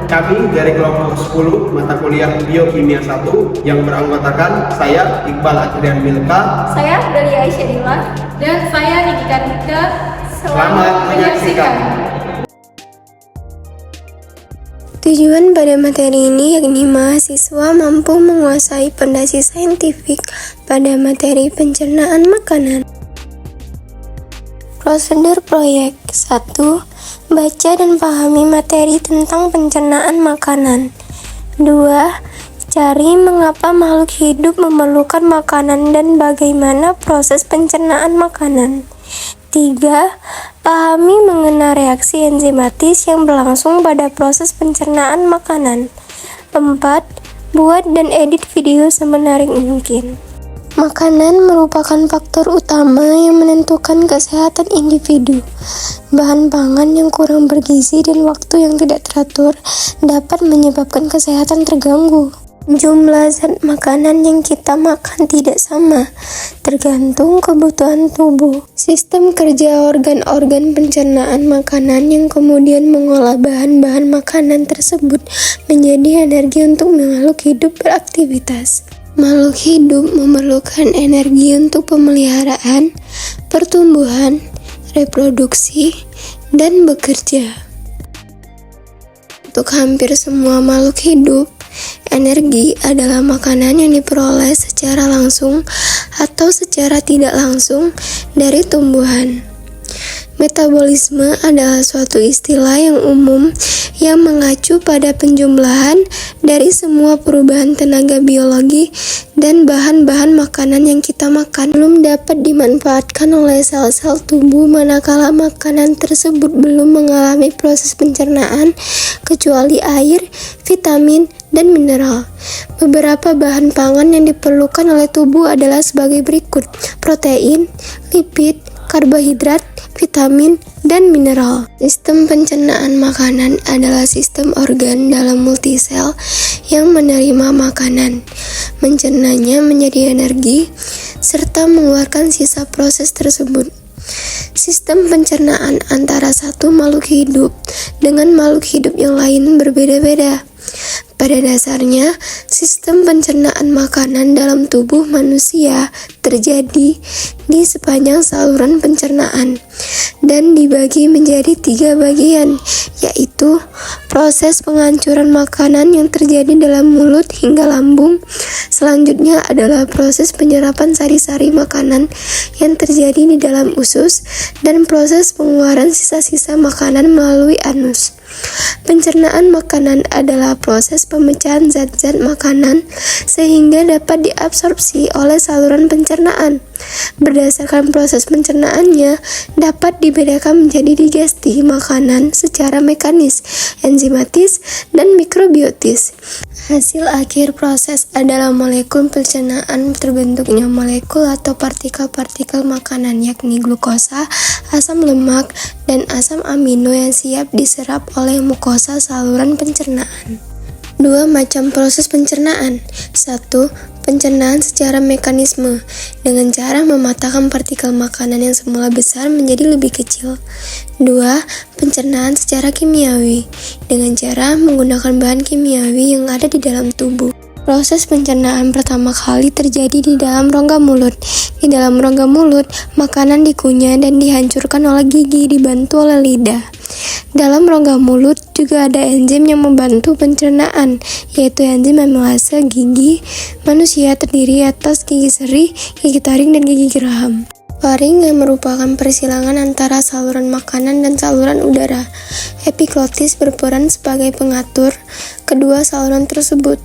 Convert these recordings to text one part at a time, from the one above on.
Kami dari kelompok 10 mata kuliah Biokimia 1 yang beranggotakan saya Iqbal Adrian Milka, saya Delia Aisyadillah, dan saya Niki Kartika. Selamat menyaksikan. Tujuan pada materi ini yakni mahasiswa mampu menguasai fondasi saintifik pada materi pencernaan makanan. Prosedur proyek 1. Baca dan pahami materi tentang pencernaan makanan. 2. Cari mengapa makhluk hidup memerlukan makanan dan bagaimana proses pencernaan makanan. 3. Pahami mengenai reaksi enzimatis yang berlangsung pada proses pencernaan makanan. 4. Buat dan edit video semenarik mungkin. Makanan merupakan faktor utama yang menentukan kesehatan individu. Bahan pangan yang kurang bergizi dan waktu yang tidak teratur dapat menyebabkan kesehatan terganggu. Jumlah zat makanan yang kita makan tidak sama, tergantung kebutuhan tubuh. Sistem kerja organ-organ pencernaan makanan yang kemudian mengolah bahan-bahan makanan tersebut menjadi energi untuk makhluk hidup beraktivitas. Makhluk hidup memerlukan energi untuk pemeliharaan, pertumbuhan, reproduksi, dan bekerja. Untuk hampir semua makhluk hidup, energi adalah makanan yang diperoleh secara langsung atau secara tidak langsung dari tumbuhan. Metabolisme adalah suatu istilah yang umum yang mengacu pada penjumlahan dari semua perubahan tenaga biologi dan bahan-bahan makanan yang kita makan belum dapat dimanfaatkan oleh sel-sel tubuh manakala makanan tersebut belum mengalami proses pencernaan kecuali air, vitamin, dan mineral. Beberapa bahan pangan yang diperlukan oleh tubuh adalah sebagai berikut: protein, lipid, karbohidrat, vitamin, dan mineral. Sistem pencernaan makanan adalah sistem organ dalam multisel yang menerima makanan, mencernanya menjadi energi, serta mengeluarkan sisa proses tersebut. Sistem pencernaan antara satu makhluk hidup dengan makhluk hidup yang lain berbeda-beda. Pada dasarnya, sistem pencernaan makanan dalam tubuh manusia terjadi di sepanjang saluran pencernaan dan dibagi menjadi 3 bagian, yaitu proses penghancuran makanan yang terjadi dalam mulut hingga lambung. Selanjutnya adalah proses penyerapan sari-sari makanan yang terjadi di dalam usus dan proses pengeluaran sisa-sisa makanan melalui anus. Pencernaan makanan adalah proses pemecahan zat-zat makanan sehingga dapat diabsorpsi oleh saluran pencernaan. Berdasarkan proses pencernaannya, dapat dibedakan menjadi digesti makanan secara mekanis, enzimatis, dan mikrobiotis. Hasil akhir proses adalah molekul pencernaan terbentuknya molekul atau partikel-partikel makanan yakni glukosa, asam lemak, dan asam amino yang siap diserap oleh mukosa saluran pencernaan. 2 macam proses pencernaan. 1. Pencernaan secara mekanisme dengan cara mematahkan partikel makanan yang semula besar menjadi lebih kecil. 2. Pencernaan secara kimiawi dengan cara menggunakan bahan kimiawi yang ada di dalam tubuh. Proses pencernaan pertama kali terjadi di dalam rongga mulut. Di dalam rongga mulut, makanan dikunyah dan dihancurkan oleh gigi dibantu oleh lidah. Dalam rongga mulut juga ada enzim yang membantu pencernaan, yaitu enzim amilase gigi. Manusia terdiri atas gigi seri, gigi taring, dan gigi geraham. Faring yang merupakan persilangan antara saluran makanan dan saluran udara. Epiglotis berperan sebagai pengatur kedua saluran tersebut.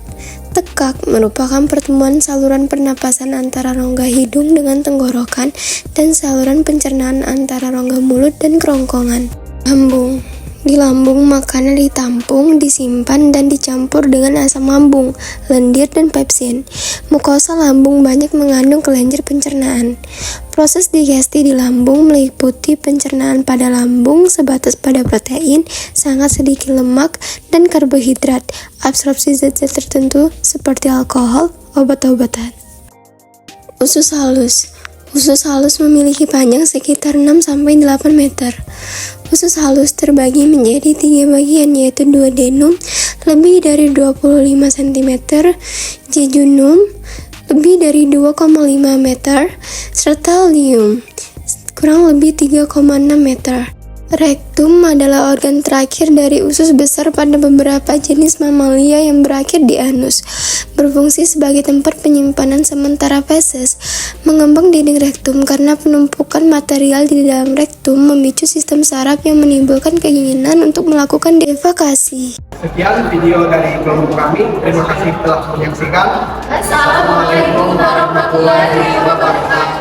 Tekak merupakan pertemuan saluran pernapasan antara rongga hidung dengan tenggorokan dan saluran pencernaan antara rongga mulut dan kerongkongan. Lambung. Di lambung, makanan ditampung, disimpan, dan dicampur dengan asam lambung, lendir, dan pepsin. Mukosa lambung banyak mengandung kelenjar pencernaan. Proses digesti di lambung meliputi pencernaan pada lambung sebatas pada protein, sangat sedikit lemak, dan karbohidrat, absorpsi zat-zat tertentu seperti alkohol, obat-obatan. Usus halus. Usus halus memiliki panjang sekitar 6-8 meter. Usus halus terbagi menjadi 3 bagian, yaitu duodenum, lebih dari 25 cm, jejunum lebih dari 2,5 meter, serta lium kurang lebih 3,6 meter. Rektum adalah organ terakhir dari usus besar pada beberapa jenis mamalia yang berakhir di anus, berfungsi sebagai tempat penyimpanan sementara feses. Mengembang dinding rektum karena penumpukan material di dalam rektum memicu sistem saraf yang menimbulkan keinginan untuk melakukan defekasi. Sekian video dari kelompok kami. Terima kasih telah menyaksikan. Assalamualaikum warahmatullahi wabarakatuh.